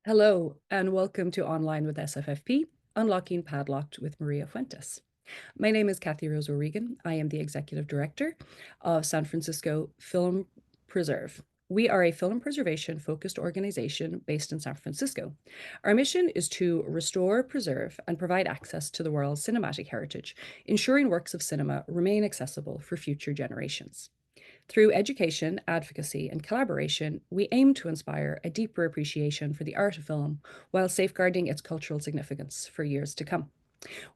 Hello, and welcome to Online with SFFP, Unlocking Padlocked with Maria Fuentes. My name is Kathy Rose O'Regan. I am the Executive Director of San Francisco Film Preserve. We are a film preservation focused organization based in San Francisco. Our mission is to restore, preserve, and provide access to the world's cinematic heritage, ensuring works of cinema remain accessible for future generations. Through education, advocacy, and collaboration, we aim to inspire a deeper appreciation for the art of film while safeguarding its cultural significance for years to come.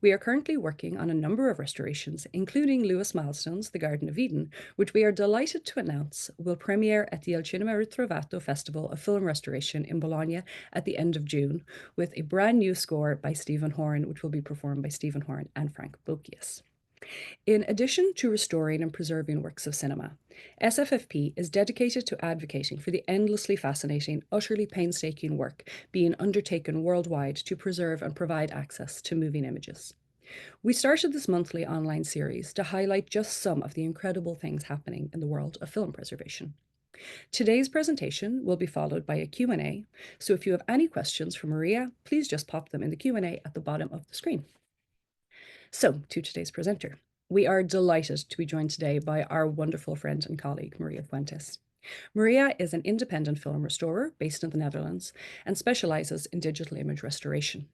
We are currently working on a number of restorations, including Lewis Milestone's The Garden of Eden, which we are delighted to announce will premiere at the Il Cinema Ritrovato Festival of Film Restoration in Bologna at the end of June, with a brand new score by Stephen Horn, which will be performed by Stephen Horn and Frank Bokius. In addition to restoring and preserving works of cinema, SFFP is dedicated to advocating for the endlessly fascinating, utterly painstaking work being undertaken worldwide to preserve and provide access to moving images. We started this monthly online series to highlight just some of the incredible things happening in the world of film preservation. Today's presentation will be followed by a Q&A, so if you have any questions for Maria, please just pop them in the Q&A at the bottom of the screen. So, to today's presenter. We are delighted to be joined today by our wonderful friend and colleague, Maria Fuentes. Maria is an independent film restorer based in the Netherlands and specializes in digital image restoration.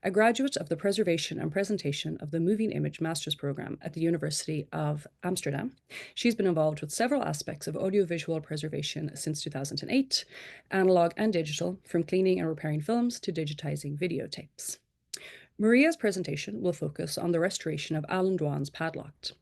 A graduate of the Preservation and Presentation of the Moving Image Master's Program at the University of Amsterdam, she's been involved with several aspects of audiovisual preservation since 2008, analog and digital, from cleaning and repairing films to digitizing videotapes. Maria's presentation will focus on the restoration of Allan Dwan's Padlocked.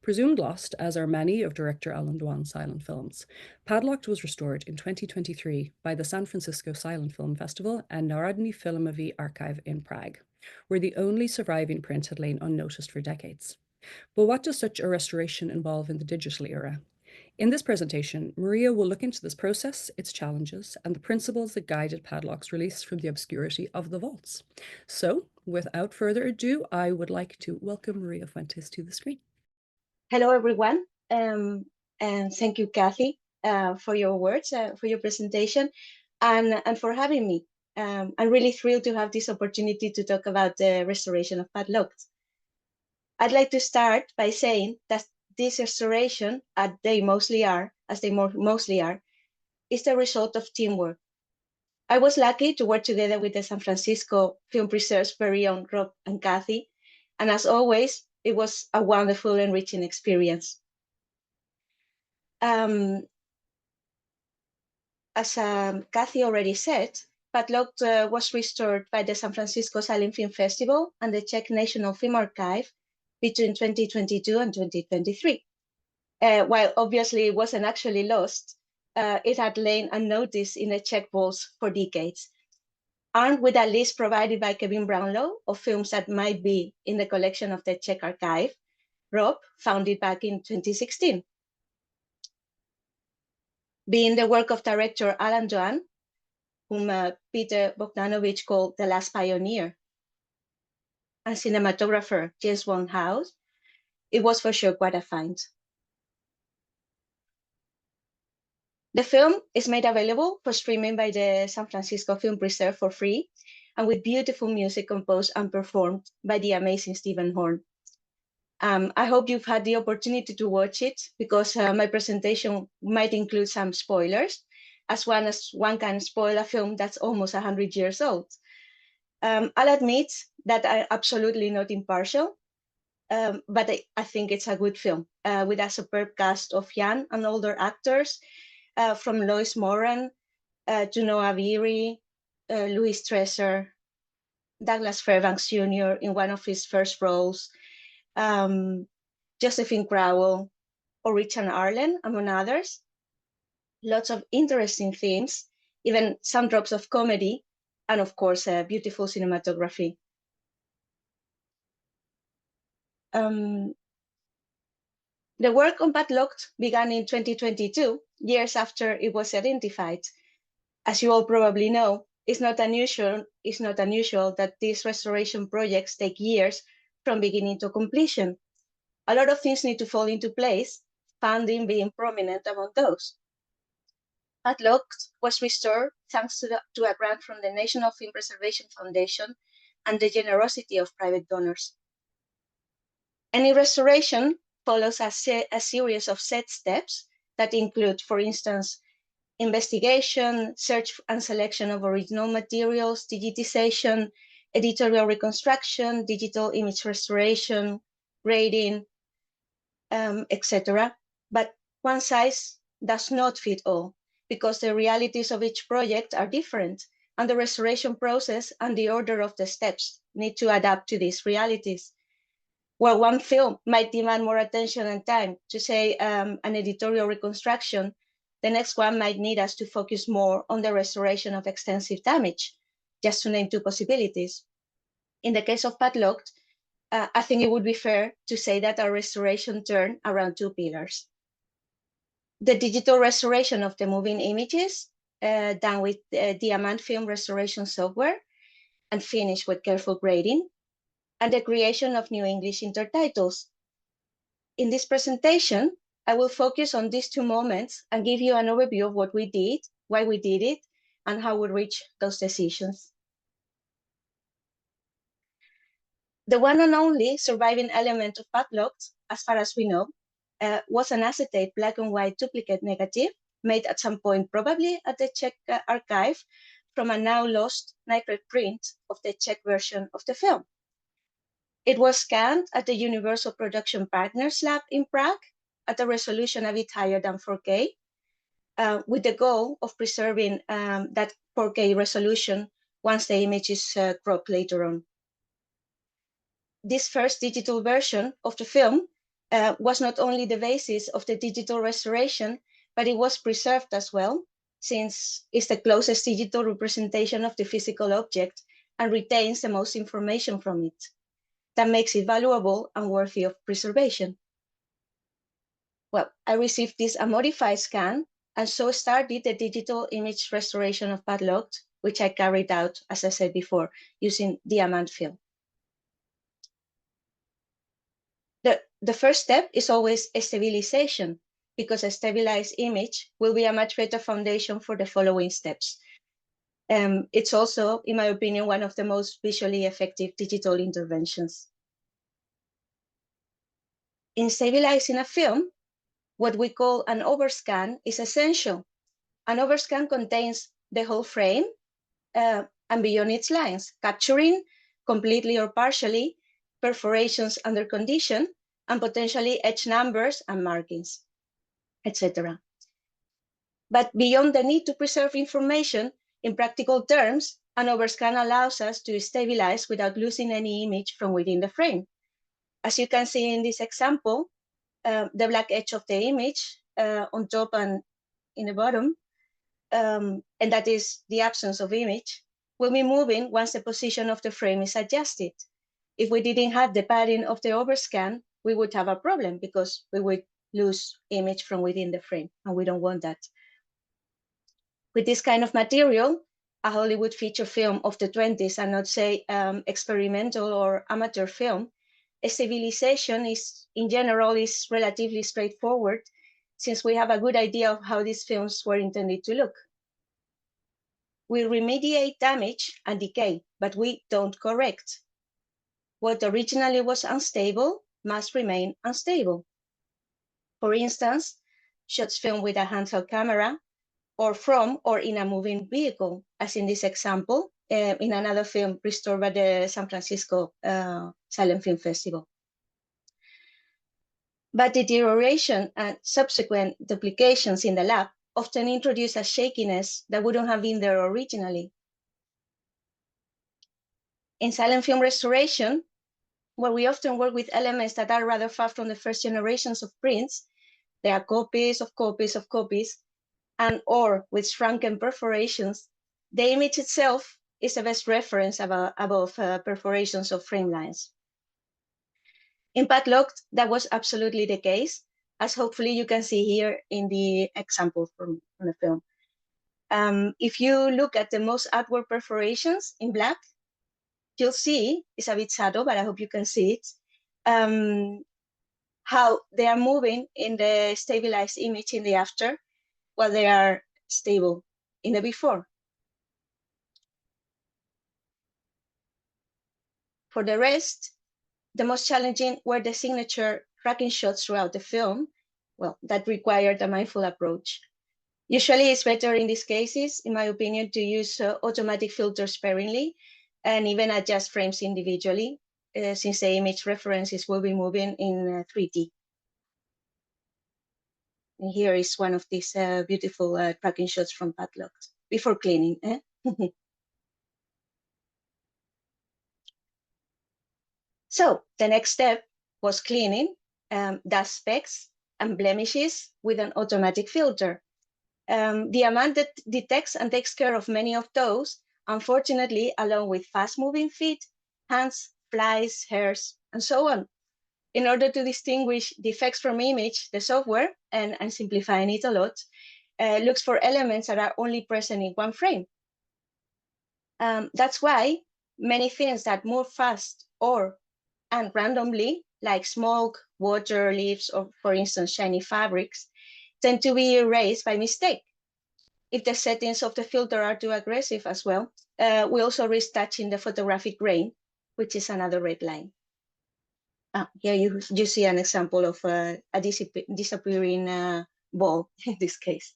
Presumed lost, as are many of director Allan Dwan's silent films, Padlocked was restored in 2023 by the San Francisco Silent Film Festival and Rodni filmovy archive in Prague, where the only surviving print had lain unnoticed for decades. But what does such a restoration involve in the digital era? In this presentation, Maria will look into this process, its challenges, and the principles that guided Padlock's release from the obscurity of the vaults. So, without further ado, I would like to welcome Maria Fuentes to the screen. Hello, everyone, and thank you, Kathy, for your words, for your presentation, and for having me. I'm really thrilled to have this opportunity to talk about the restoration of Padlocked. I'd like to start by saying that this restoration, as they mostly are, is the result of teamwork. I was lucky to work together with the San Francisco Film Preserve's very own Rob and Kathy, and as always, it was a wonderful, enriching experience. As Kathy already said, Padlocked was restored by the San Francisco Silent Film Festival and the Czech National Film Archive between 2022 and 2023. While obviously it wasn't actually lost, it had lain unnoticed in the Czech vaults for decades. Armed with a list provided by Kevin Brownlow of films that might be in the collection of the Czech archive, Rob found it back in 2016. Being the work of director Allan Dwan, whom Peter Bogdanovich called the last pioneer, and cinematographer James Wong House, it was for sure quite a find. The film is made available for streaming by the San Francisco Film Preserve for free, and with beautiful music composed and performed by the amazing Stephen Horn. I hope you've had the opportunity to watch it, because my presentation might include some spoilers, as one can spoil a film that's almost 100 years old. I'll admit that I'm absolutely not impartial, but I think it's a good film, with a superb cast of young and older actors, from Lois Moran to Noah Beery, Louis Stresser, Douglas Fairbanks Jr. in one of his first roles, Josephine Crowell, or Richard Arlen, among others. Lots of interesting themes, even some drops of comedy, and of course, beautiful cinematography. The work on Padlocked began in 2022, years after it was identified. As you all probably know, it's not unusual that these restoration projects take years from beginning to completion. A lot of things need to fall into place, funding being prominent among those. Padlocked was restored thanks to a grant from the National Film Preservation Foundation and the generosity of private donors. Any restoration follows a series of set steps that include, for instance, investigation, search and selection of original materials, digitization, editorial reconstruction, digital image restoration, grading, etc. But one size does not fit all, because the realities of each project are different, and the restoration process and the order of the steps need to adapt to these realities. While one film might demand more attention and time, to say an editorial reconstruction, the next one might need us to focus more on the restoration of extensive damage, just to name two possibilities. In the case of Padlocked, I think it would be fair to say that our restoration turned around two pillars. The digital restoration of the moving images, done with diamond film restoration software and finished with careful grading, and the creation of new English intertitles. In this presentation, I will focus on these two moments and give you an overview of what we did, why we did it, and how we reached those decisions. The one and only surviving element of Padlocked, as far as we know, was an acetate black and white duplicate negative made at some point, probably at the Czech archive, from a now lost nightclub print of the Czech version of the film. It was scanned at the Universal Production Partners Lab in Prague at a resolution a bit higher than 4K, with the goal of preserving that 4K resolution once the image is cropped later on. This first digital version of the film was not only the basis of the digital restoration, but it was preserved as well, since it's the closest digital representation of the physical object and retains the most information from it. That makes it valuable and worthy of preservation. Well, I received this a modified scan, and so started the digital image restoration of Padlocked, which I carried out, as I said before, using diamond film. The first step is always a stabilization, because a stabilized image will be a much better foundation for the following steps. It's also, in my opinion, one of the most visually effective digital interventions. In stabilizing a film, what we call an overscan is essential. An overscan contains the whole frame and beyond its lines, capturing completely or partially perforations under condition and potentially edge numbers and markings, etc. But beyond the need to preserve information, in practical terms, an overscan allows us to stabilize without losing any image from within the frame. As you can see in this example, the black edge of the image on top and in the bottom, and that is the absence of image, will be moving once the position of the frame is adjusted. If we didn't have the padding of the overscan, we would have a problem because we would lose image from within the frame, and we don't want that. With this kind of material, a Hollywood feature film of the 20s, and not say experimental or amateur film, stabilization is, in general, is relatively straightforward, since we have a good idea of how these films were intended to look. We remediate damage and decay, but we don't correct. What originally was unstable must remain unstable. For instance, shots filmed with a handheld camera, or from or in a moving vehicle, as in this example, in another film restored by the San Francisco Silent Film Festival. But deterioration and subsequent duplications in the lab often introduce a shakiness that wouldn't have been there originally. In silent film restoration, where we often work with elements that are rather far from the first generations of prints, there are copies of copies of copies, and or with shrunken perforations, the image itself is the best reference above perforations of frame lines. In Padlocked, that was absolutely the case, as hopefully you can see here in the example from the film. If you look at the most outward perforations in black, you'll see, it's a bit shadow, but I hope you can see it, how they are moving in the stabilized image in the after, while they are stable in the before. For the rest, the most challenging were the signature tracking shots throughout the film. Well, that required a mindful approach. Usually it's better in these cases, in my opinion, to use automatic filters sparingly and even adjust frames individually, since the image references will be moving in 3D. And here is one of these beautiful tracking shots from Padlocked before cleaning. So the next step was cleaning dust specks and blemishes with an automatic filter. The amount that detects and takes care of many of those, unfortunately, along with fast-moving feet, hands, flies, hairs, and so on. In order to distinguish defects from image, the software, and I'm simplifying it a lot, looks for elements that are only present in one frame. That's why many things that move fast and randomly, like smoke, water, leaves, or for instance, shiny fabrics, tend to be erased by mistake. If the settings of the filter are too aggressive as well, we also risk touching the photographic grain, which is another red line. Here you see an example of a disappearing ball in this case.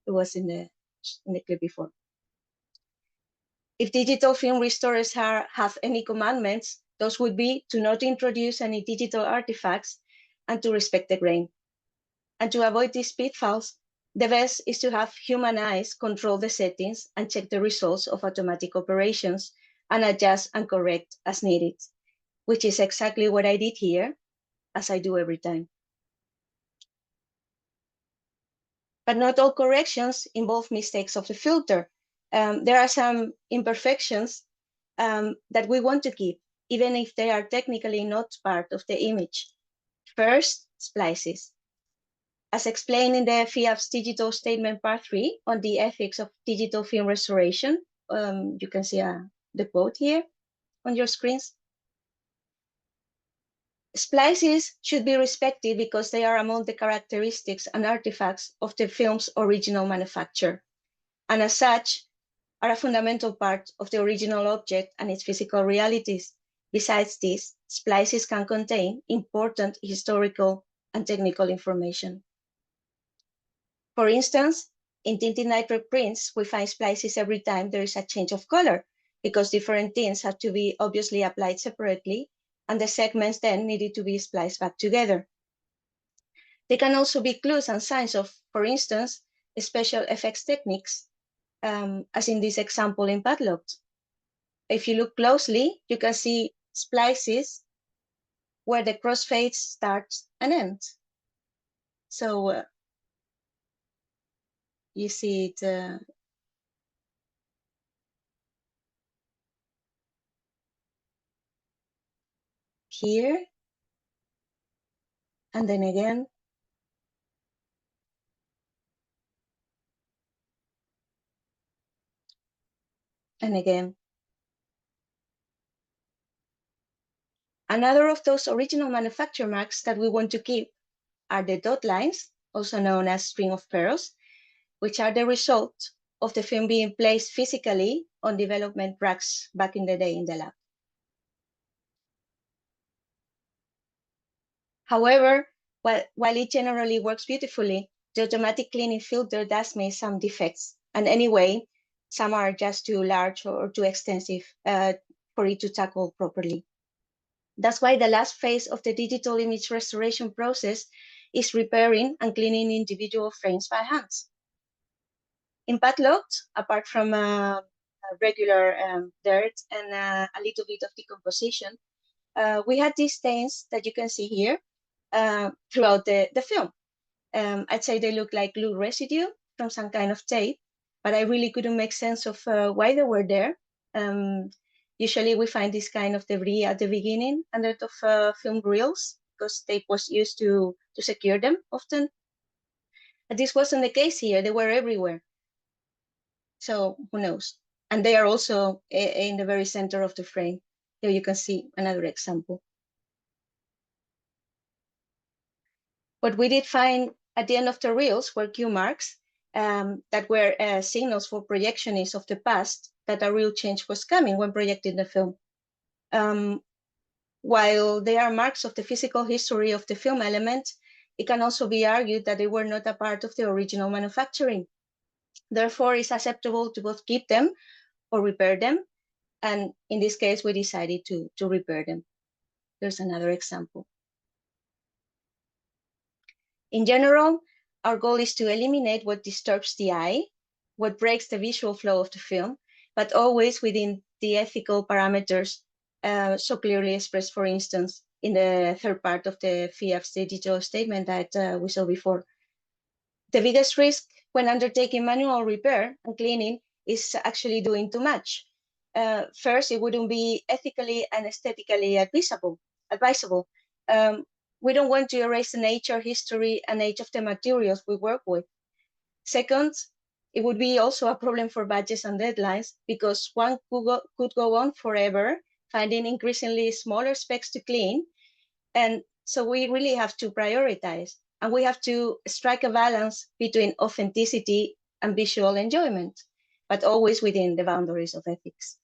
It was in the clip before. If digital film restorers have any commandments, those would be to not introduce any digital artifacts and to respect the grain. And to avoid these pitfalls, the best is to have human eyes control the settings and check the results of automatic operations and adjust and correct as needed, which is exactly what I did here, as I do every time. But not all corrections involve mistakes of the filter. There are some imperfections that we want to keep, even if they are technically not part of the image. First, splices. As explained in the FIAF's digital statement part 3 on the ethics of digital film restoration, you can see the quote here on your screens. Splices should be respected because they are among the characteristics and artifacts of the film's original manufacture, and as such, are a fundamental part of the original object and its physical realities. Besides this, splices can contain important historical and technical information. For instance, in tinted nitrate prints, we find splices every time there is a change of color, because different tints have to be obviously applied separately, and the segments then needed to be spliced back together. They can also be clues and signs of, for instance, special effects techniques, as in this example in Padlocked. If you look closely, you can see splices where the crossfades start and end. So you see it here, and then again. And again. Another of those original manufacture marks that we want to keep are the dot lines, also known as string of pearls, which are the result of the film being placed physically on development racks back in the day in the lab. However, while it generally works beautifully, the automatic cleaning filter does make some defects. And anyway, some are just too large or too extensive for it to tackle properly. That's why the last phase of the digital image restoration process is repairing and cleaning individual frames by hands. In Padlocked, apart from regular dirt and a little bit of decomposition, we had these stains that you can see here throughout the film. I'd say they look like glue residue from some kind of tape, but I really couldn't make sense of why they were there. Usually we find this kind of debris at the beginning under of film reels because tape was used to secure them often. But this wasn't the case here. They were everywhere. So who knows? And they are also in the very center of the frame. Here you can see another example. What we did find at the end of the reels were cue marks that were signals for projectionists of the past that a real change was coming when projecting the film. While they are marks of the physical history of the film element, it can also be argued that they were not a part of the original manufacturing. Therefore, it's acceptable to both keep them or repair them. And in this case, we decided to repair them. There's another example. In general, our goal is to eliminate what disturbs the eye, what breaks the visual flow of the film, but always within the ethical parameters so clearly expressed, for instance, in the third part of the FIAF's digital statement that we saw before. The biggest risk when undertaking manual repair and cleaning is actually doing too much. First, it wouldn't be ethically and aesthetically advisable. We don't want to erase the nature, history, and age of the materials we work with. Second, it would be also a problem for budgets and deadlines because one could go on forever finding increasingly smaller specs to clean. And so we really have to prioritize, and we have to strike a balance between authenticity and visual enjoyment, but always within the boundaries of ethics.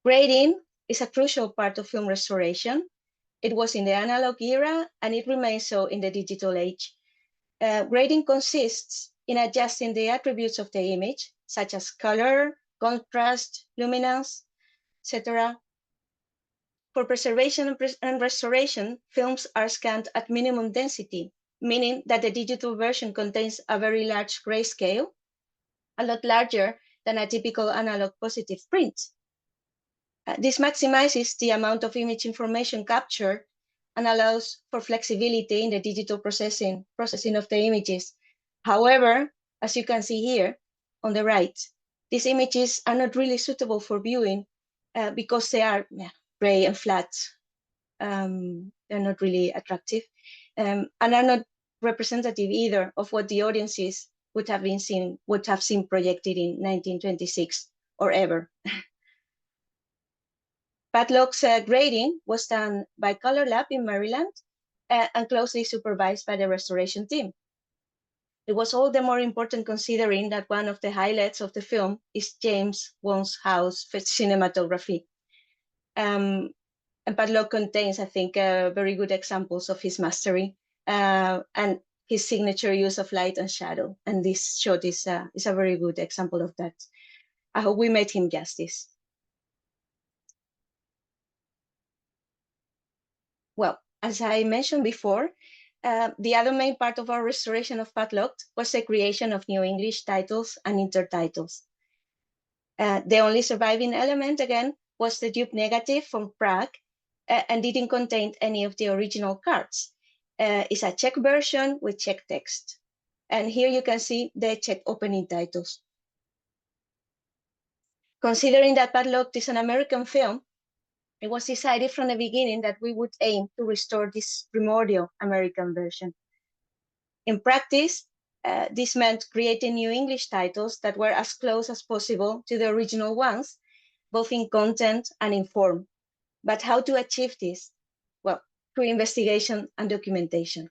Grading is a crucial part of film restoration. It was in the analog era, and it remains so in the digital age. Grading consists in adjusting the attributes of the image, such as color, contrast, luminance, etc. For preservation and restoration, films are scanned at minimum density, meaning that the digital version contains a very large grayscale, a lot larger than a typical analog positive print. This maximizes the amount of image information captured and allows for flexibility in the digital processing of the images. However, as you can see here on the right, these images are not really suitable for viewing because they are gray and flat. They're not really attractive and are not representative either of what the audiences would have seen projected in 1926 or ever. Padlock's grading was done by Color Lab in Maryland and closely supervised by the restoration team. It was all the more important considering that one of the highlights of the film is James Wan's house cinematography. And Padlock contains, I think, very good examples of his mastery and his signature use of light and shadow. And this shot is a very good example of that. I hope we made him justice. Well, as I mentioned before, the other main part of our restoration of Padlocked was the creation of new English titles and intertitles. The only surviving element, again, was the dupe negative from Prague and didn't contain any of the original cards. It's a Czech version with Czech text. And here you can see the Czech opening titles. Considering that Padlocked is an American film, it was decided from the beginning that we would aim to restore this primordial American version. In practice, this meant creating new English titles that were as close as possible to the original ones, both in content and in form. But how to achieve this? Well, through investigation and documentation.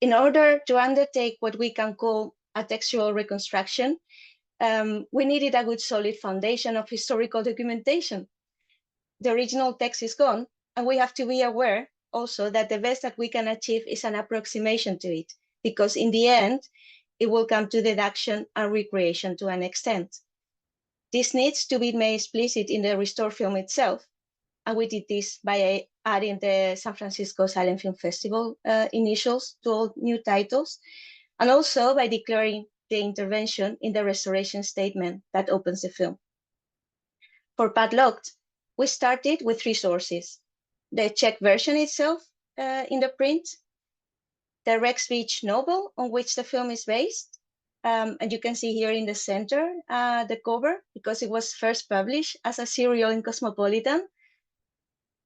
In order to undertake what we can call a textual reconstruction, we needed a good solid foundation of historical documentation. The original text is gone, and we have to be aware also that the best that we can achieve is an approximation to it, because in the end, it will come to deduction and recreation to an extent. This needs to be made explicit in the restored film itself, and we did this by adding the San Francisco Silent Film Festival initials to all new titles, and also by declaring the intervention in the restoration statement that opens the film. For Padlocked, we started with 3 sources: the Czech version itself in the print, the Rex Beach novel on which the film is based, and you can see here in the center the cover, because it was first published as a serial in Cosmopolitan,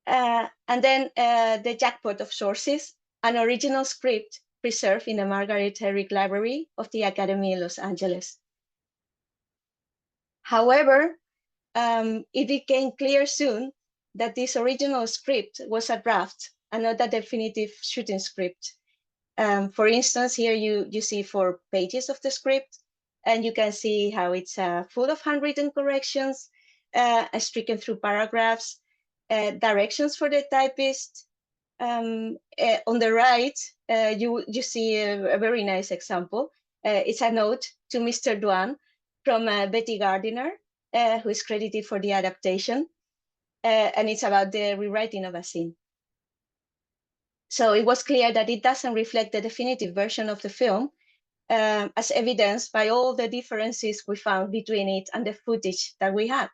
and then the jackpot of sources, an original script preserved in the Margaret Herrick Library of the Academy in Los Angeles. However, it became clear soon that this original script was a draft and not a definitive shooting script. For instance, here you see 4 pages of the script, And you can see how it's full of handwritten corrections, stricken through paragraphs, directions for the typist. On the right, you see a very nice example. It's a note to Mr. Dwan from Betty Gardiner, who is credited for the adaptation. And it's about the rewriting of a scene. So it was clear that it doesn't reflect the definitive version of the film, as evidenced by all the differences we found between it and the footage that we had.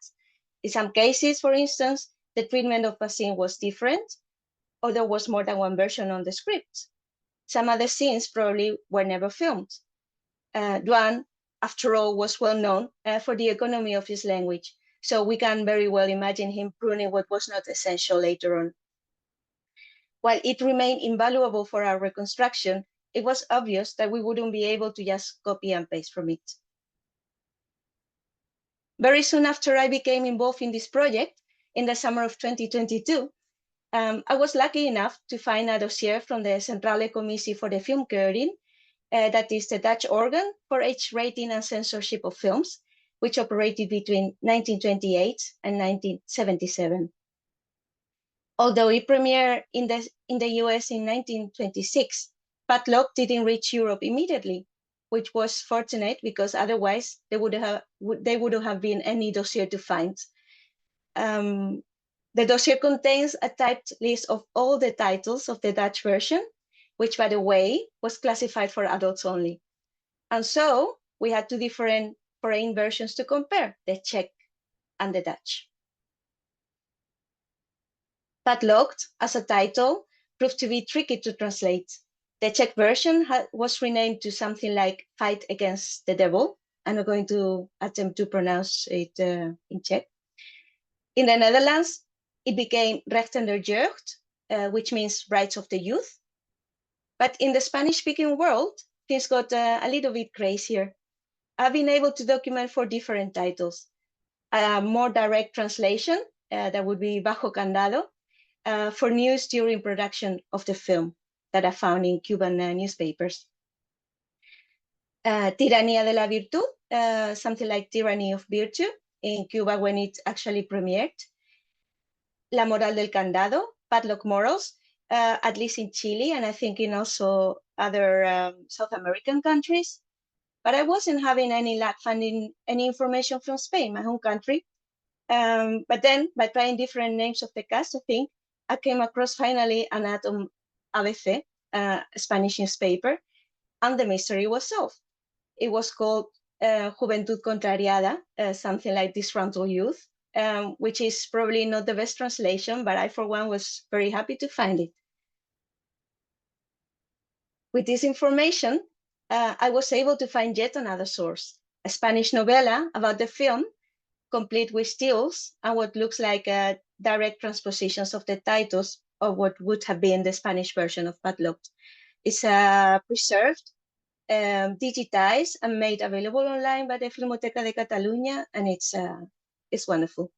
In some cases, for instance, the treatment of a scene was different, or there was more than one version on the script. Some other scenes probably were never filmed. Dwan, after all, was well known for the economy of his language, so we can very well imagine him pruning what was not essential later on. While it remained invaluable for our reconstruction, it was obvious that we wouldn't be able to just copy and paste from it. Very soon after I became involved in this project, in the summer of 2022, I was lucky enough to find a dossier from the Centrale Commissie voor de Filmkeuring, that is the Dutch organ for age rating and censorship of films, which operated between 1928 and 1977. Although it premiered in the US in 1926, Padlocked didn't reach Europe immediately, which was fortunate because otherwise there wouldn't have been any dossier to find. The dossier contains a typed list of all the titles of the Dutch version, which, by the way, was classified for adults only. And so we had two different foreign versions to compare, the Czech and the Dutch. Padlocked, as a title, proved to be tricky to translate. The Czech version was renamed to something like Fight Against the Devil. I'm not going to attempt to pronounce it in Czech. In the Netherlands, it became Rechten der Jeugd, which means Rights of the Youth. But in the Spanish-speaking world, things got a little bit crazier. I've been able to document 4 different titles. A more direct translation, that would be Bajo Candado, for news during production of the film that I found in Cuban newspapers. Tiranía de la Virtud, something like Tyranny of Virtue in Cuba when it actually premiered. La Moral del Candado, Padlock Morals, at least in Chile, and I think in also other South American countries. But I wasn't having any luck finding any information from Spain, my home country. But then, by trying different names of the cast, I think, I came across finally an ad on ABC, a Spanish newspaper, and the mystery was solved. It was called Juventud Contrariada, something like Disgruntled Youth, which is probably not the best translation, but I, for one, was very happy to find it. With this information, I was able to find yet another source, a Spanish novella about the film, complete with stills and what looks like direct transpositions of the titles of what would have been the Spanish version of Padlocked. It's preserved, digitized, and made available online by the Filmoteca de Catalunya, and it's wonderful.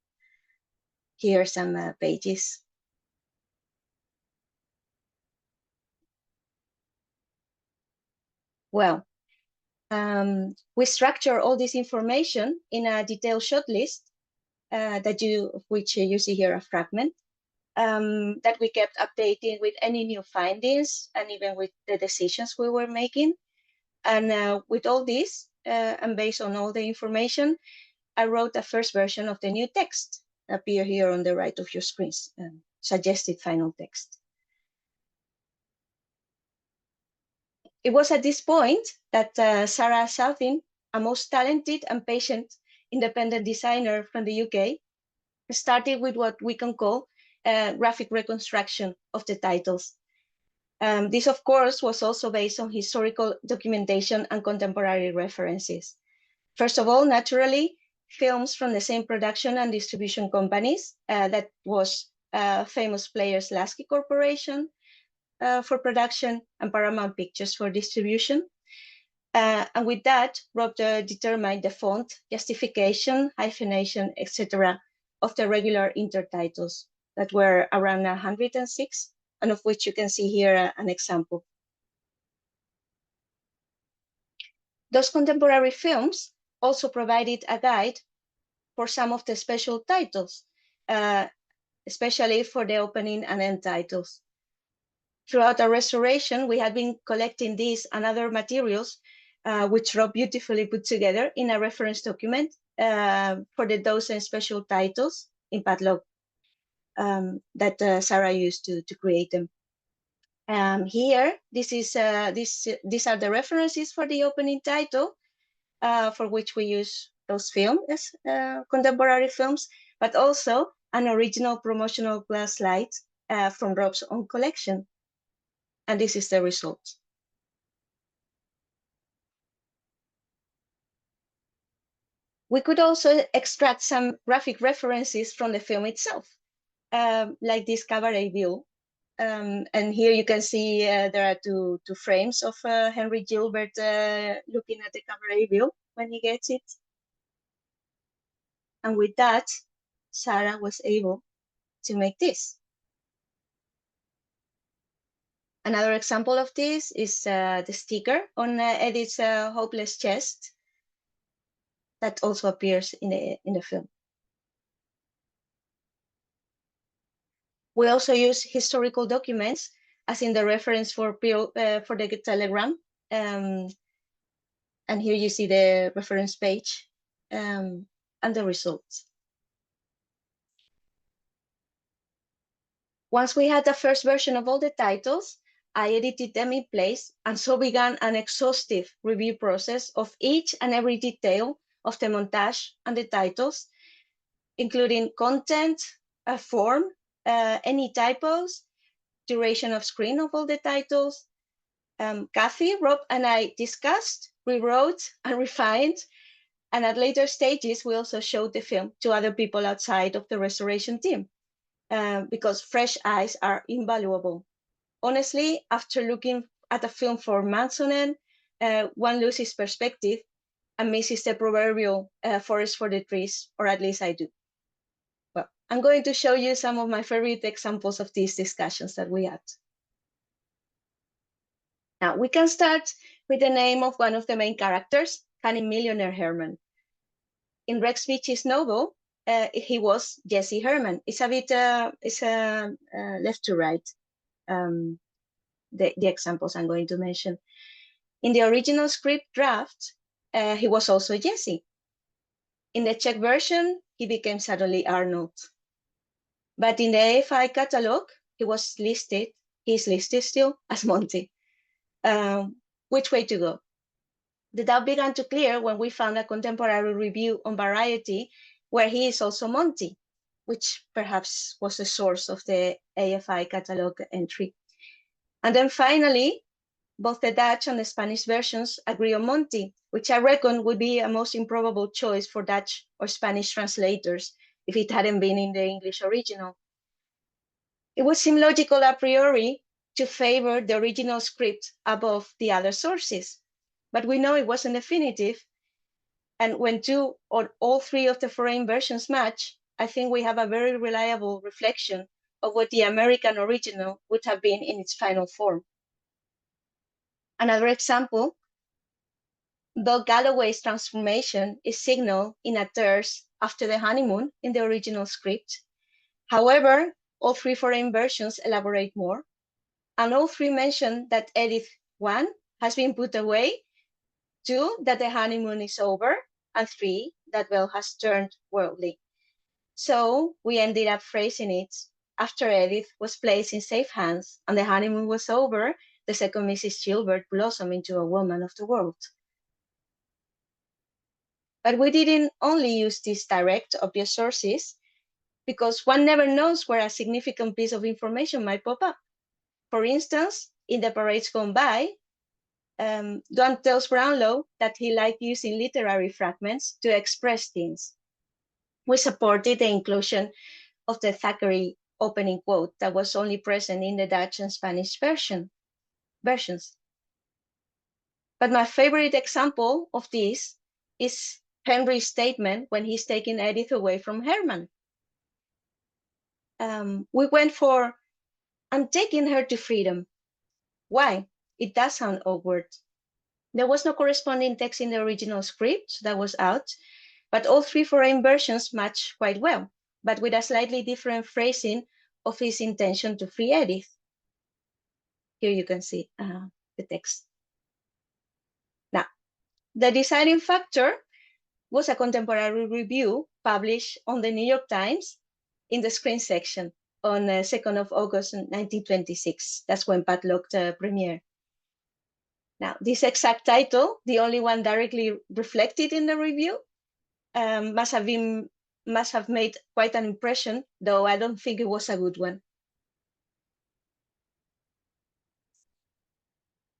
Here are some pages. Well, we structure all this information in a detailed shot list of which you see here a fragment, that we kept updating with any new findings and even with the decisions we were making. And with all this, and based on all the information, I wrote a first version of the new text, appear here on the right of your screens, suggested final text. It was at this point that Sarah Southing, a most talented and patient independent designer from the UK, started with what we can call graphic reconstruction of the titles. This, of course, was also based on historical documentation and contemporary references. First of all, naturally, films from the same production and distribution companies, that was famous players Lasky Corporation for production and Paramount Pictures for distribution. And with that, Rob determined the font, justification, hyphenation, etc. of the regular intertitles that were around 106, and of which you can see here an example. Those contemporary films also provided a guide for some of the special titles, especially for the opening and end titles. Throughout our restoration, we had been collecting these and other materials, which Rob beautifully put together in a reference document for the dozen special titles in Padlocked that Sarah used to create them. Here, these are the references for the opening title, for which we use those films, contemporary films, but also an original promotional glass slide from Rob's own collection. And this is the result. We could also extract some graphic references from the film itself, like this cabaret view. And here you can see there are two frames of Henry Gilbert looking at the cabaret view when he gets it. And with that, Sarah was able to make this. Another example of this is the sticker on Edith's hopeless chest that also appears in the film. We also use historical documents, as in the reference for the telegram. And here you see the reference page and the results. Once we had the first version of all the titles, I edited them in place, and so began an exhaustive review process of each and every detail of the montage and the titles, including content, form, any typos, duration of screen of all the titles. Kathy, Rob, and I discussed, rewrote, and refined. And at later stages, we also showed the film to other people outside of the restoration team, because fresh eyes are invaluable. Honestly, after looking at a film for months on end, one loses perspective and misses the proverbial forest for the trees, or at least I do. Well, I'm going to show you some of my favorite examples of these discussions that we had. Now, we can start with the name of one of the main characters, cunning millionaire Herman. In Rex Beach's novel, he was Jesse Herman. It's a bit left to right, the examples I'm going to mention. In the original script draft, he was also Jesse. In the Czech version, he became suddenly Arnold. But in the AFI catalog, he's listed still as Monty. Which way to go? The doubt began to clear when we found a contemporary review on Variety where he is also Monty, which perhaps was the source of the AFI catalog entry. And then finally, both the Dutch and the Spanish versions agree on Monty, which I reckon would be a most improbable choice for Dutch or Spanish translators if it hadn't been in the English original. It would seem logical a priori to favor the original script above the other sources, but we know it wasn't definitive. And when two or all three of the foreign versions match, I think we have a very reliable reflection of what the American original would have been in its final form. Another example, Doc Galloway's transformation is signaled in a terce after the honeymoon in the original script. However, all three foreign versions elaborate more, and all three mention that Edith, 1, has been put away, 2, that the honeymoon is over, and 3, that Belle has turned worldly. So we ended up phrasing it, after Edith was placed in safe hands and the honeymoon was over, the second Mrs. Gilbert blossomed into a woman of the world. But we didn't only use these direct, obvious sources, because one never knows where a significant piece of information might pop up. For instance, in The Parades Gone By, Dwan tells Brownlow that he liked using literary fragments to express things. We supported the inclusion of the Thackeray opening quote that was only present in the Dutch and Spanish versions. But my favorite example of this is Henry's statement when he's taking Edith away from Herman. We went for, I'm taking her to freedom. Why? It does sound awkward. There was no corresponding text in the original script, so that was out, but all three foreign versions match quite well, but with a slightly different phrasing of his intention to free Edith. Here you can see the text. Now, the deciding factor was a contemporary review published on the New York Times in the screen section on 2nd of August 1926. That's when Padlocked premiered. Now, this exact title, the only one directly reflected in the review, must have made quite an impression, though I don't think it was a good one.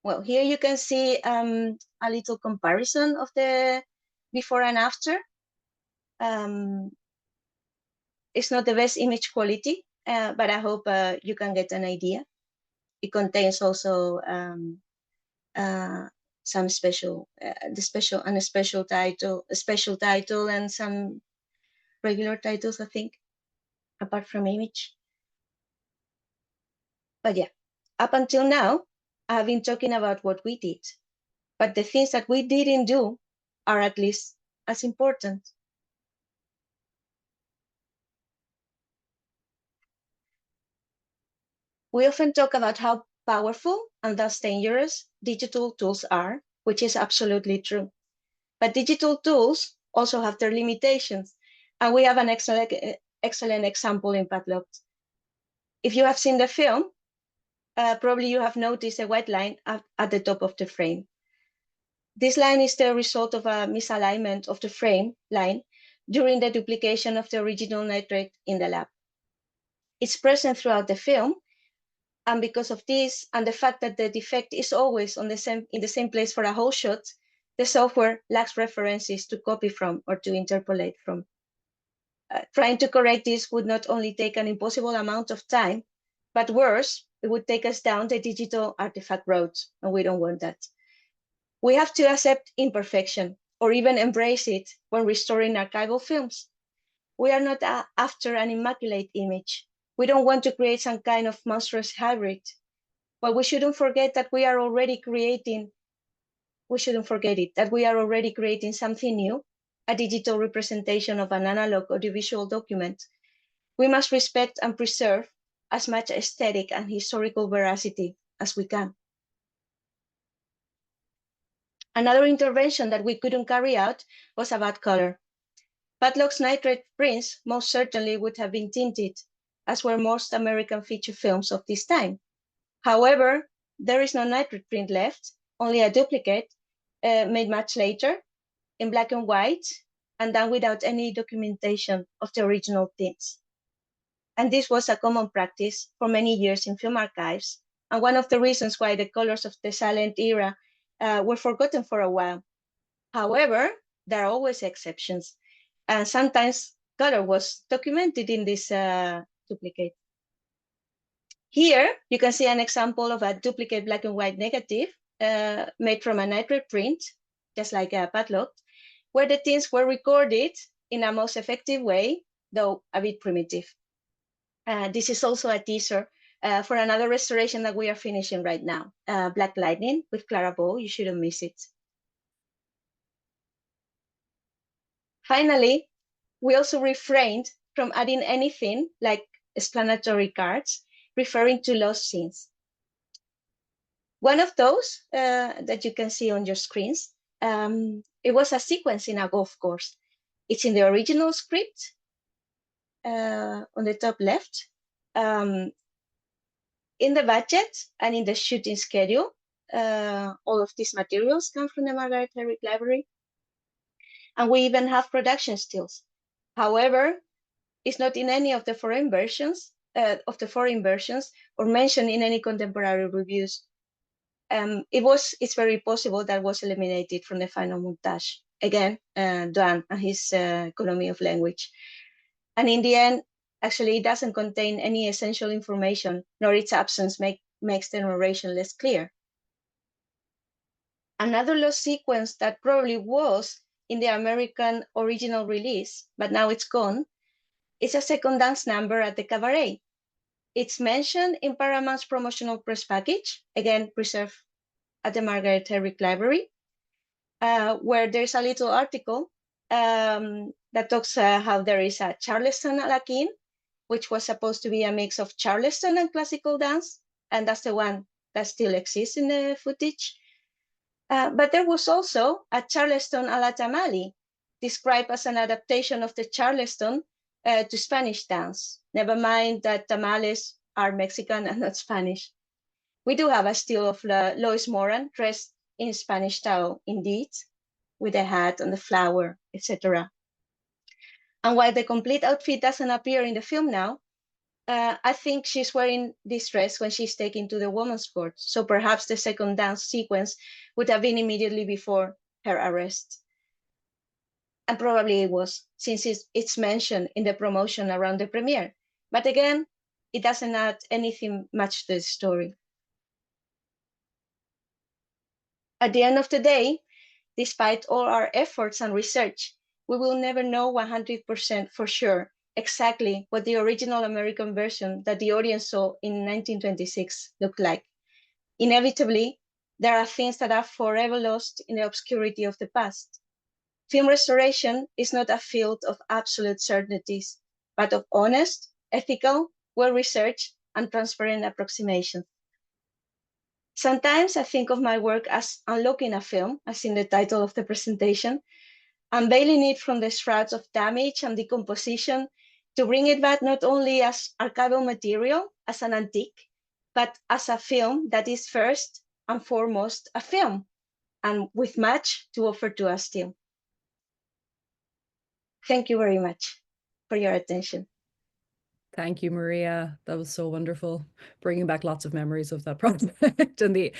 Well, here you can see a little comparison of the before and after. It's not the best image quality, but I hope you can get an idea. It contains also some special title, a special title, and some regular titles, I think, apart from image. But yeah, up until now, I've been talking about what we did, but the things that we didn't do are at least as important. We often talk about how powerful and thus dangerous digital tools are, which is absolutely true. But digital tools also have their limitations, and we have an excellent example in Padlocked. If you have seen the film, probably you have noticed a white line at the top of the frame. This line is the result of a misalignment of the frame line during the duplication of the original nitrate in the lab. It's present throughout the film, and because of this and the fact that the defect is always in the same place for a whole shot, the software lacks references to copy from or to interpolate from. Trying to correct this would not only take an impossible amount of time, but worse, it would take us down the digital artifact road, and we don't want that. We have to accept imperfection or even embrace it when restoring archival films. We are not after an immaculate image. We don't want to create some kind of monstrous hybrid. But we shouldn't forget that we are already creating something new, a digital representation of an analog audiovisual document. We must respect and preserve as much aesthetic and historical veracity as we can. Another intervention that we couldn't carry out was about color. Padlock's nitrate prints most certainly would have been tinted, as were most American feature films of this time. However, there is no nitrate print left, only a duplicate made much later in black and white, and done without any documentation of the original tints. And this was a common practice for many years in film archives, and one of the reasons why the colors of the silent era were forgotten for a while. However, there are always exceptions, and sometimes color was documented in this duplicate. Here, you can see an example of a duplicate black and white negative made from a nitrate print, just like a Padlocked, where the tints were recorded in a most effective way, though a bit primitive. This is also a teaser for another restoration that we are finishing right now, Black Lightning with Clara Bow. You shouldn't miss it. Finally, we also refrained from adding anything like explanatory cards referring to lost scenes. One of those that you can see on your screens, it was a sequence in a golf course. It's in the original script on the top left. In the budget and in the shooting schedule, all of these materials come from the Margaret Herrick Library. And we even have production stills. However, it's not in any of the foreign versions or mentioned in any contemporary reviews. It's very possible that was eliminated from the final montage. Again, Dwan and his economy of language. And in the end, actually, it doesn't contain any essential information, nor its absence makes the narration less clear. Another lost sequence that probably was in the American original release, but now it's gone, is a second dance number at the cabaret. It's mentioned in Paramount's promotional press package, again preserved at the Margaret Herrick Library, where there's a little article that talks how there is a Charleston lain, which was supposed to be a mix of Charleston and classical dance, and that's the one that still exists in the footage. But there was also a Charleston a la tamale, described as an adaptation of the Charleston to Spanish dance. Never mind that tamales are Mexican and not Spanish. We do have a still of Lois Moran dressed in Spanish style, indeed, with a hat and the flower, etc. And while the complete outfit doesn't appear in the film now, I think she's wearing this dress when she's taken to the women's court. So perhaps the second dance sequence would have been immediately before her arrest. And probably it was, since it's mentioned in the promotion around the premiere. But again, it doesn't add anything much to the story. At the end of the day, despite all our efforts and research, we will never know 100% for sure exactly what the original American version that the audience saw in 1926 looked like. Inevitably, there are things that are forever lost in the obscurity of the past. Film restoration is not a field of absolute certainties, but of honest, ethical, well-researched, and transparent approximations. Sometimes I think of my work as unlocking a film, as in the title of the presentation, unveiling it from the shrouds of damage and decomposition to bring it back not only as archival material, as an antique, but as a film that is first and foremost a film, and with much to offer to us still. Thank you very much for your attention. Thank you, Maria. That was so wonderful, bringing back lots of memories of that project and the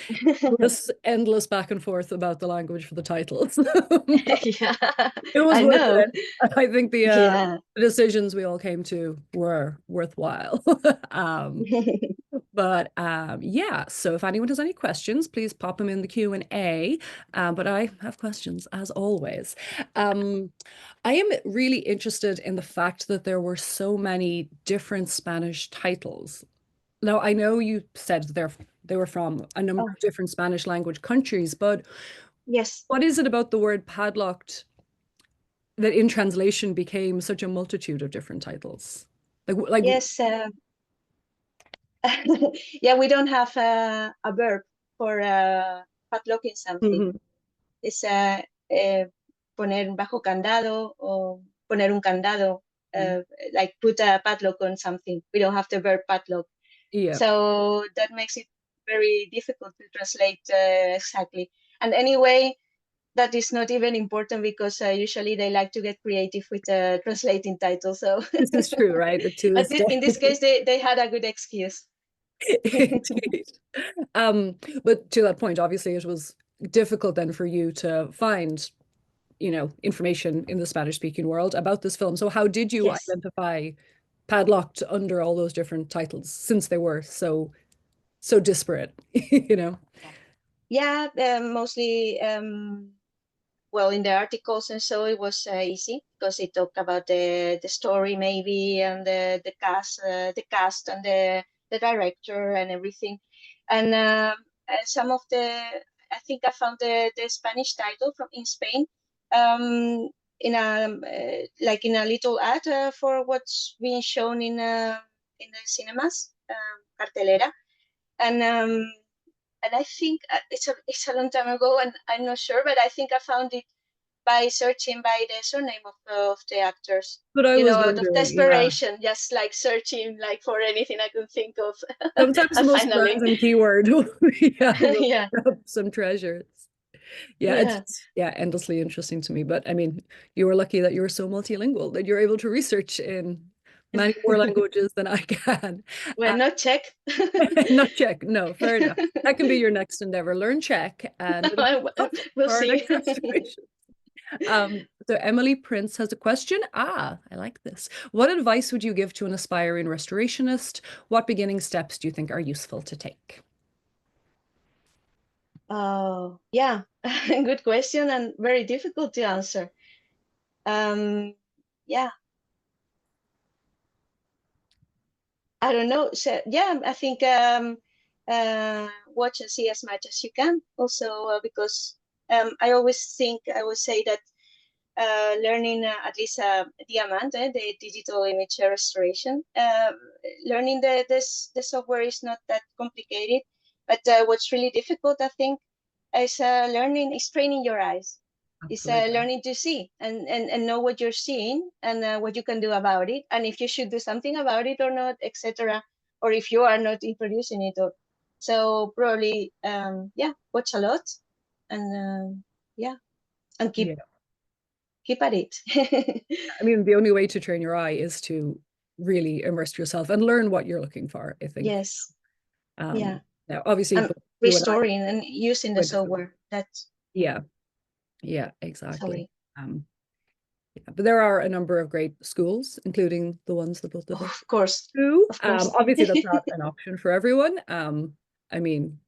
endless back and forth about the language for the titles. Yeah, It was I worth know. it. I think Yeah. the decisions we all came to were worthwhile. But yeah, so if anyone has any questions, please pop them in the Q&A. But I have questions as always. I am really interested in the fact that there were so many different Spanish titles. Now, I know you said they were from a number Oh, of different Spanish language countries, but yes. what is it about the word padlocked that in translation became such a multitude of different titles? Like Yes. Yeah, we don't have a verb for padlocking something. Mhm. Es poner bajo candado or poner un candado, like put a padlock on something. We don't have the verb padlock. Yeah. So that makes it very difficult to translate exactly. And anyway, that is not even important because usually they like to get creative with translating titles. So This is true, right? The two is in this case, they had a good excuse. indeed. But to that point, obviously it was difficult then for you to find, information in the Spanish-speaking world about this film. So how did you Yes. identify Padlocked under all those different titles since they were so disparate, Yeah, mostly, well, in the articles and so it was easy because it talked about the story maybe and the cast and the director and everything. And some of I think I found the Spanish title from in Spain in a like in a little ad for what's being shown in the cinemas, cartelera. And I think it's a long time ago, and I'm not sure, but I think I found it by searching by the surname of the actors. But I You was know, out of wondering, yeah. desperation, just like searching like for anything I could think of, Sometimes the and most finally, random keyword will yeah, bring up some treasures. Yeah, yeah. it's endlessly interesting to me. But I mean, you were lucky that you were so multilingual that you're able to research in many more languages than I can. Well, not Czech. Not Czech, no, fair enough. That can be your next endeavor. Learn Czech, and it'll be helpful We'll for our see. next situation. So Emily Prince has a question. I like this. What advice would you give to an aspiring restorationist? What beginning steps do you think are useful to take? Oh, yeah, good question and very difficult to answer. Yeah, I don't know. So yeah, I think watch and see as much as you can. Also, because I would say that learning at least Diamant, the digital image restoration, learning the software is not that complicated, but what's really difficult, I think, is training your eyes. It's Absolutely. learning to see and know what you're seeing and what you can do about it, and if you should do something about it or not, etc. Or if you are not introducing it, or so probably watch a lot and yeah, and Yeah. keep at it. I mean, the only way to train your eye is to really immerse yourself and learn what you're looking for, I think. Yes, yeah, Um, Now, obviously, and both you and I restoring and using the went to film. software. That's Yeah, yeah, exactly. sorry. Um, yeah, but there are a number of great schools, including the ones that both of Oh, us of course, do. of course. Obviously, that's not an option for everyone. I mean,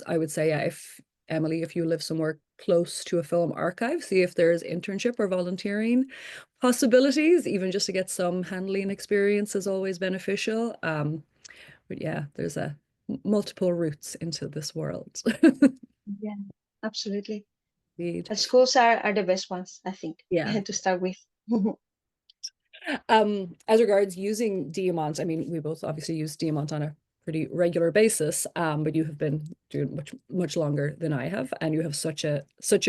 I would say, yeah, if Emily, if you live somewhere close to a film archive, see if there's internship or volunteering possibilities, even just to get some handling experience is always beneficial. But yeah, there's multiple routes into this world. Yeah, absolutely. Indeed. And schools are the best ones, I think, Yeah. to start with. As regards using Diamant, I mean, we both obviously use Diamant on a pretty regular basis, but you have been doing much longer than I have, and you have such a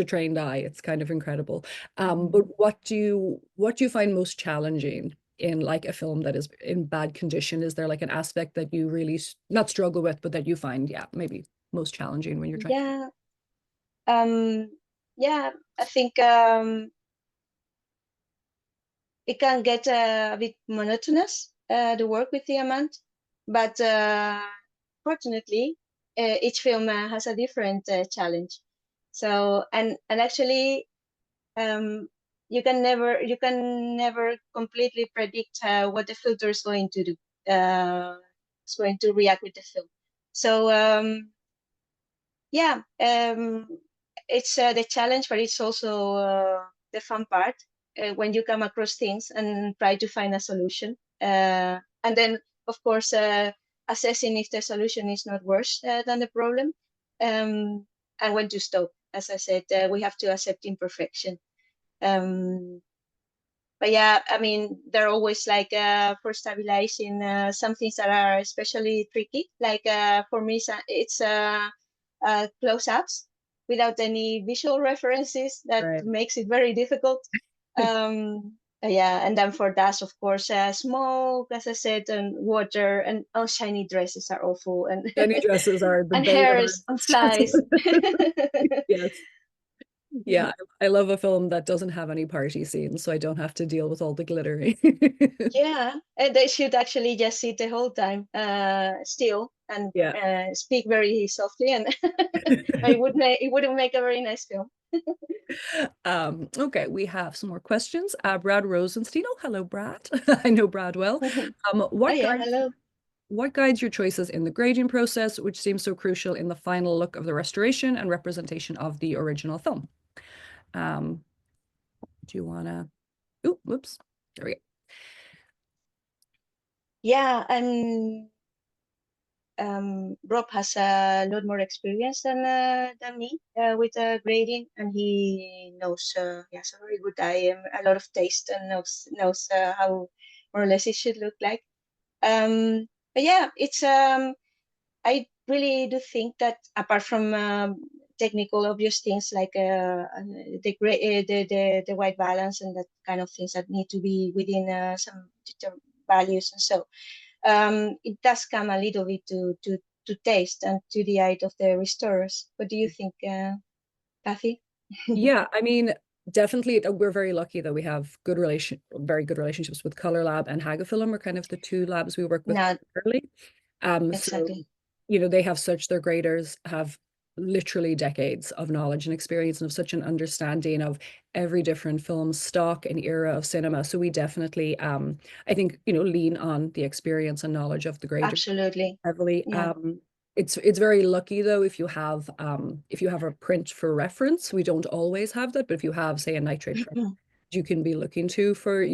trained eye. It's kind of incredible. But what do you find most challenging in like a film that is in bad condition? Is there like an aspect that you really not struggle with, but that you find, yeah, maybe most challenging when you're trying? Yeah, um, yeah, I think it can get a bit monotonous, the work with Diamant, but fortunately, each film has a different challenge. So, and actually, um, you can never completely predict what the filter is going to do. It's going to react with the film. So yeah, it's the challenge, but it's also the fun part when you come across things and try to find a solution. And then, of course, assessing if the solution is not worse than the problem, and when to stop. As I said, we have to accept imperfection. Um, but yeah, I mean, they're always like for stabilizing some things that are especially tricky. Like for me, it's close-ups without any visual references that Right. makes it very difficult. Yeah, and then for that, of course, smoke, as I said, and water, and oh, shiny dresses are awful, and Shiny dresses are the and bane of hairs and flies. our Yes. Yeah. Yeah, I love a film that doesn't have any party scenes, so I don't have to deal with all the glittering. Yeah, and they should actually just sit the whole time still and Yeah. speak very softly, and it wouldn't make a very nice film. Okay, we have some more questions. Brad Rosenstein. Oh, hello, Brad. I know Brad well. Um, Oh what yeah, guides hello. what guides your choices in the grading process, which seems so crucial in the final look of the restoration and representation of the original film? Um, do you wanna? Oh, whoops. There we go. Yeah, and Rob has a lot more experience than me with grading, and he has a very good eye and a lot of taste, and knows how more or less it should look like. But yeah, it's I really do think that apart from technical obvious things like the white balance and that kind of things that need to be within some values, and so it does come a little bit to taste and to the eye of the restorers. What do you think, Kathy? Yeah, I mean, definitely we're very lucky that we have very good relationships with Color Lab and Hagafilm are kind of the two labs we work with Not primarily. So, exactly. they have their graders have literally decades of knowledge and experience and of such an understanding of every different film stock and era of cinema. So we definitely, I think, lean on the experience and knowledge of the graders Absolutely. heavily. Yeah. It's very lucky though if you have a print for reference. We don't always have that, but if you have, say, a nitrate print, you can be looking to for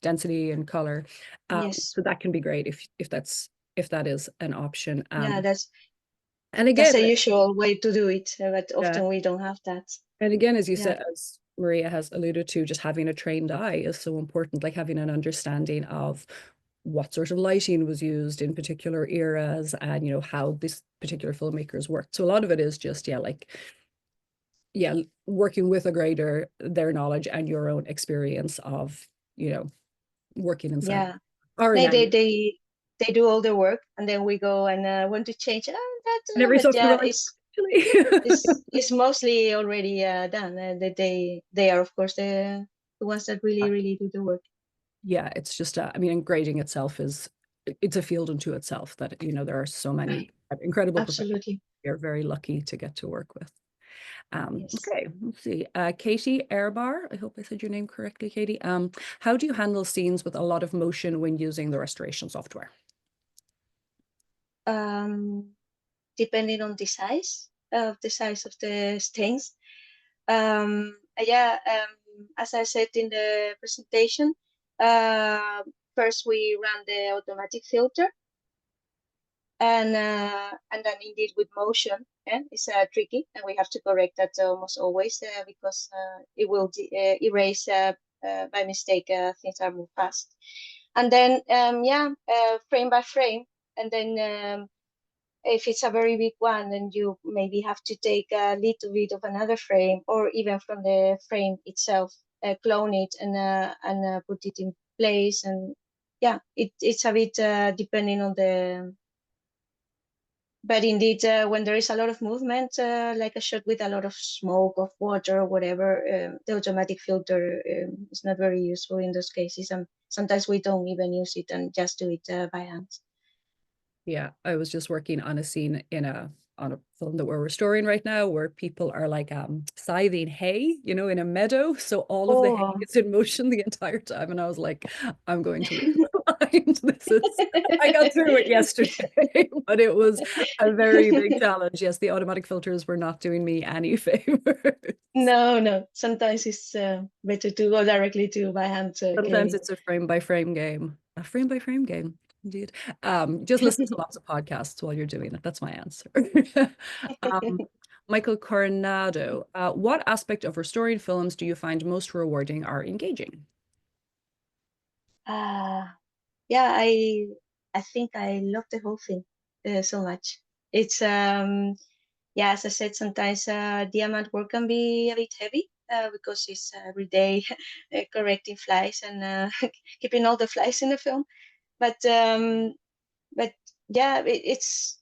density and color. Yes. So that can be great if that is an option. Yeah, that's And That's again, the usual way to do it, but yeah. often we don't have that. And again, as you Yeah, said, as Maria has alluded to, just having a trained eye is so important, like having an understanding of what sort of lighting was used in particular eras and, how these particular filmmakers worked. So a lot of it is just, yeah, like, yeah, working with a grader, their knowledge and your own experience of, working inside yeah. or in They any. they they they do all the work, and then we go and want to change. That, And every but so often yeah, we're like, actually. it's mostly already done. That they are of course the ones that really do the work. Yeah, it's just, I mean, and grading itself it's a field unto itself that, there are so many incredible professionals Absolutely. you're very lucky to get to work with. Yes. Okay, let's see. Katie Airbar, I hope I said your name correctly, Katie. How do you handle scenes with a lot of motion when using the restoration software? Um, Depending on the size of the stains. Yeah, as I said in the presentation, uh, first we run the automatic filter, and then indeed with motion, it's tricky, and we have to correct that almost always because it will erase by mistake things that move fast, and then yeah, frame by frame, and then if it's a very big one, then you maybe have to take a little bit of another frame, or even from the frame itself, clone it and put it in place. And yeah, it's a bit depending on the. But indeed, when there is a lot of movement, like a shot with a lot of smoke of water or whatever, the automatic filter is not very useful in those cases. And sometimes we don't even use it and just do it by hand. Yeah, I was just working on a scene on a film that we're restoring right now where people are like scything hay, in a meadow. So all of the hay Oh. is in motion the entire time. And I was like, I'm going to lose my mind. I got through it yesterday, but it was a very big challenge. Yes, the automatic filters were not doing me any favors. No, no. Sometimes it's better to go directly to by hand, Sometimes Katie. it's a frame by frame game, a frame by frame game, indeed. Just listen to lots of podcasts while you're doing it. That's my answer. um, Michael Coronado, what aspect of restoring films do you find most rewarding or engaging? uh, yeah, I think I love the whole thing so much. It's yeah, as I said, sometimes the amount work can be a bit heavy because it's every day correcting flies and keeping all the flies in the film. But but yeah, it's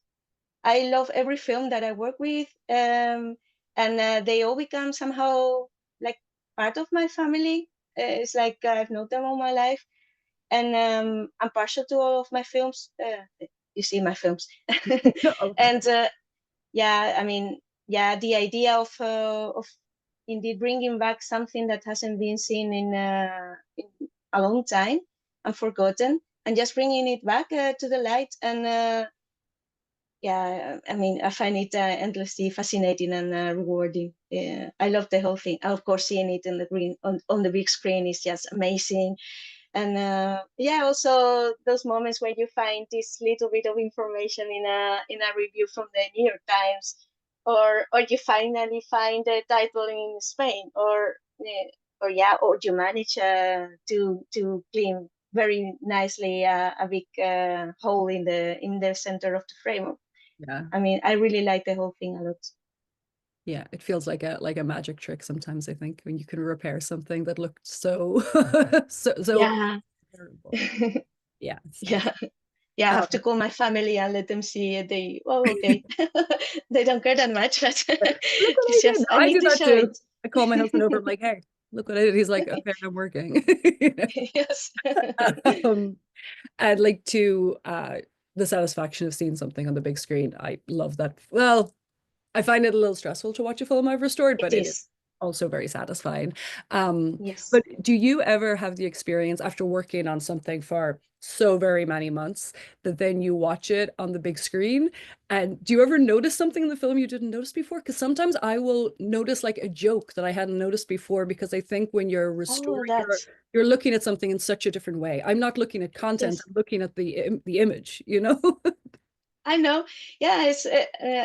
I love every film that I work with, and they all become somehow like part of my family. It's like I've known them all my life, and I'm partial to all of my films. You see my films, Okay. and yeah, I mean, yeah, the idea of indeed bringing back something that hasn't been seen in a long time and forgotten, and just bringing it back to the light and. Yeah, I mean, I find it endlessly fascinating and rewarding. Yeah, I love the whole thing. Of course, seeing it in the green on the big screen is just amazing. And yeah, also those moments where you find this little bit of information in a review from the New York Times, or you finally find the title in Spain, or yeah, or you manage to clean very nicely a big hole in the center of the frame. Yeah. I mean, I really like the whole thing a lot. Yeah, it feels like a magic trick sometimes, I think, when you can repair something that looked so so Yeah. terrible. Yeah, it's nice. Yeah. Yeah, I have to Um, call my family and let them see it. Oh, okay. They don't care that much, but Look what I it's did. just, No, I I need do to that show too. it. I call my husband over. I'm like, hey, look what I did. He's like, okay, I'm working. Yes. Um, I'd like to the satisfaction of seeing something on the big screen. I love that. Well, I find it a little stressful to watch a film I've restored, It but it is is. also very satisfying. Um, Yes. but do you ever have the experience after working on something for so very many months that then you watch it on the big screen? And do you ever notice something in the film you didn't notice before? Because sometimes I will notice like a joke that I hadn't noticed before because I think when you're Oh, restoring, that. you're looking at something in such a different way. I'm not looking at content, Yes. I'm looking at the image, you know? I know. Yeah,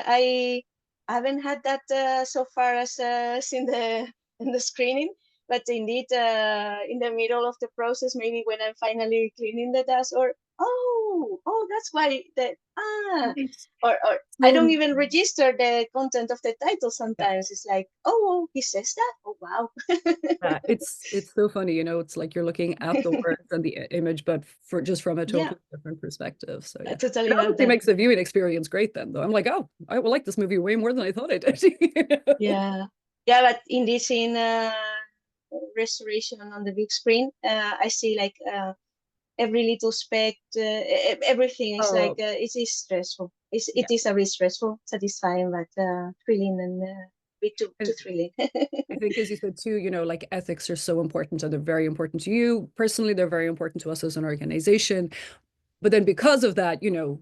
I haven't had that so far as in the screening, but indeed in the middle of the process, maybe when I'm finally cleaning the dust, or oh, that's why that It's or I don't so even register the content of the title sometimes. It's like, oh, he says that. Oh, wow. yeah, it's so funny, you know, it's like you're looking at the words and the image, but for just from a Yeah, totally different perspective. So I yeah. totally It love obviously that. makes the viewing experience great then, though. I'm like, oh, I will like this movie way more than I thought I did. You know? Yeah, yeah, but in this in restoration on the big screen, I see like every little speck, everything is like Oh, it is stressful. It yeah. is a bit stressful, satisfying, but thrilling and a bit too And thrilling. I think, as you said too, you know, like ethics are so important and they're very important to you personally. They're very important to us as an organization. But then because of that, you know,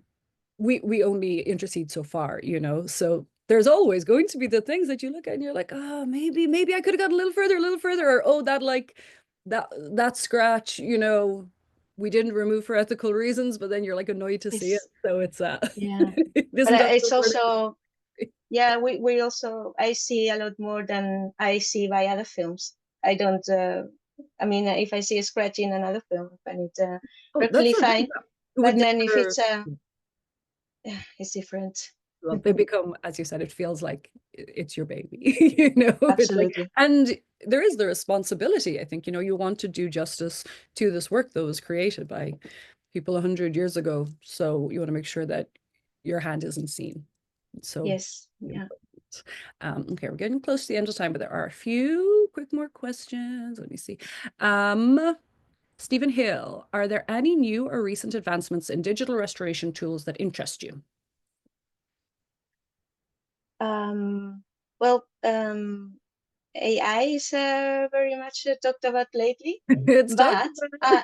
we only intercede so far, you know. So there's always going to be the things that you look at and you're like, oh, maybe I could have gone a little further, or oh, that like that scratch, you know, we didn't remove for ethical reasons, but then you're like annoyed to see it. It's So it's yeah, it but isn't just it's the word. also yeah. We also I see a lot more than I see by other films. I don't. I mean, if I see a scratch in another film, I find it Oh, that's perfectly so good. fine. It would But then if never. it's yeah, it's different. Well, they become, as you said, it feels like it's your baby, you know. It's like, Absolutely. and there is the responsibility. I think, you know, you want to do justice to this work that was created by people 100 years ago. So you want to make sure that your hand isn't seen. It's so Yes. Yeah. important. Okay, we're getting close to the end of time, but there are a few quick more questions. Let me see. Stephen Hill, are there any new or recent advancements in digital restoration tools that interest you? Um, well, AI is very much talked about lately, It's talked but about.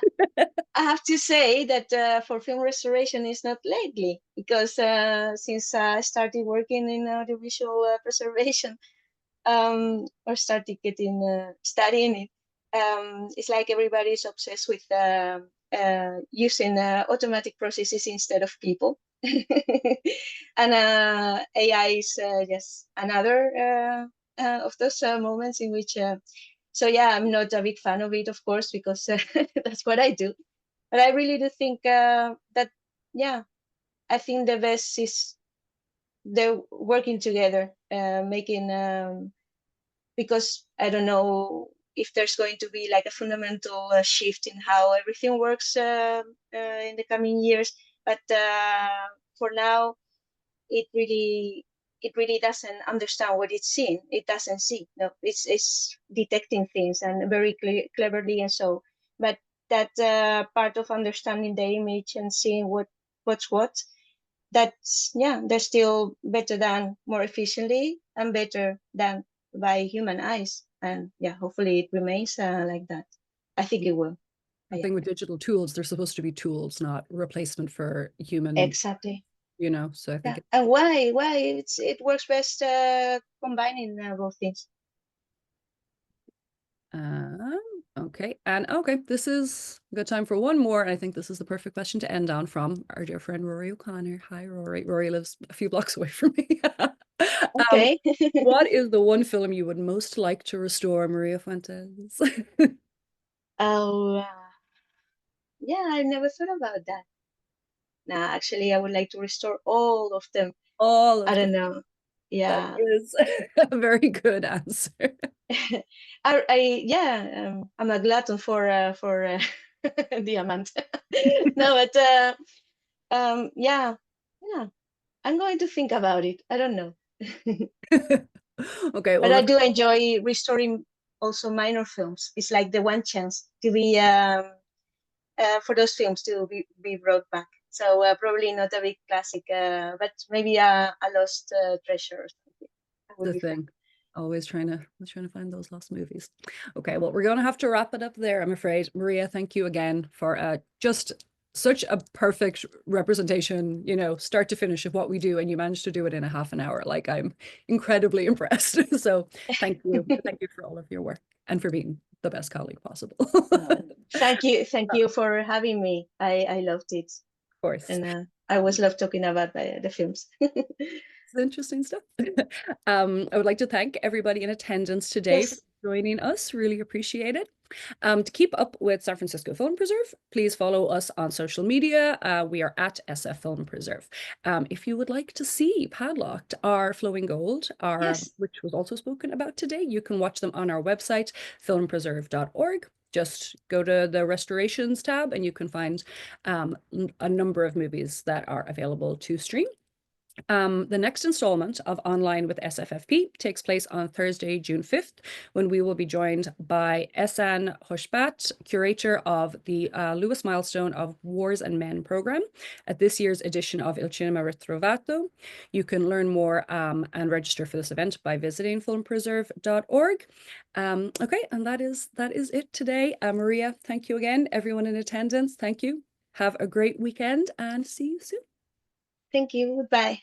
I have to say that for film restoration is not lately because since I started working in audiovisual preservation or started getting studying it, it's like everybody's obsessed with using automatic processes instead of people. And AI is just another of those moments in which so yeah, I'm not a big fan of it, of course, because that's what I do. But I really do think that, yeah, I think the best is they're working together, making, because I don't know if there's going to be like a fundamental shift in how everything works in the coming years. But for now, it really it really doesn't understand what it's seeing. It doesn't see. No, it's detecting things and very cleverly and so. But that part of understanding the image and seeing what's what, that's yeah, they're still better than more efficiently and better than by human eyes. And yeah, hopefully it remains like that. I think it will. The Yeah, thing with digital tools, they're supposed to be tools, not replacement for human, exactly. you know. So I think Yeah, and why it works best combining both things. um, okay. And okay, this is a good time for one more. And I think this is the perfect question to end on from our dear friend Rory O'Connor. Hi, Rory. Rory lives a few blocks away from me. Um, Okay. what is the one film you would most like to restore, Maria Fuentes? Oh, yeah, I never thought about that. Nah, actually, I would like to restore all of them. All I of them. don't know. That Yeah. is a very good answer. Yeah, I'm a glutton for diamond. No, but yeah, yeah, I'm going to think about it. I don't know. Okay, But well, I if do enjoy restoring also minor films. It's like the one chance to be for those films to be brought back. So probably not a big classic, but maybe a lost treasure or something. That would the be fun. thing. Always trying to find those lost movies. Okay, well, we're gonna have to wrap it up there, I'm afraid. Maria, thank you again for just such a perfect representation, you know, start to finish of what we do, and you managed to do it in a half an hour. Like I'm incredibly impressed. So thank you. Thank you for all of your work and for being the best colleague possible. Of Thank you for having me. I loved it, course. and I always love talking about the films. It's interesting stuff. I would like to thank everybody in attendance today for Yes, joining us. Really appreciate it. To keep up with San Francisco Film Preserve, please follow us on social media. We are at SF Film Preserve. If you would like to see Padlocked, our Flowing Gold, yes. which was also spoken about today, you can watch them on our website, filmpreserve.org. Just go to the restorations tab and you can find a number of movies that are available to stream. The next installment of Online with SFFP takes place on Thursday, June 5th, when we will be joined by Esan Hoshbat, curator of the Lewis Milestone of Wars and Men program at this year's edition of Il Cinema Ritrovato. You can learn more and register for this event by visiting filmpreserve.org. Okay, and that is it today. Maria, thank you again. Everyone in attendance, thank you. Have a great weekend and see you soon. Thank you. Goodbye.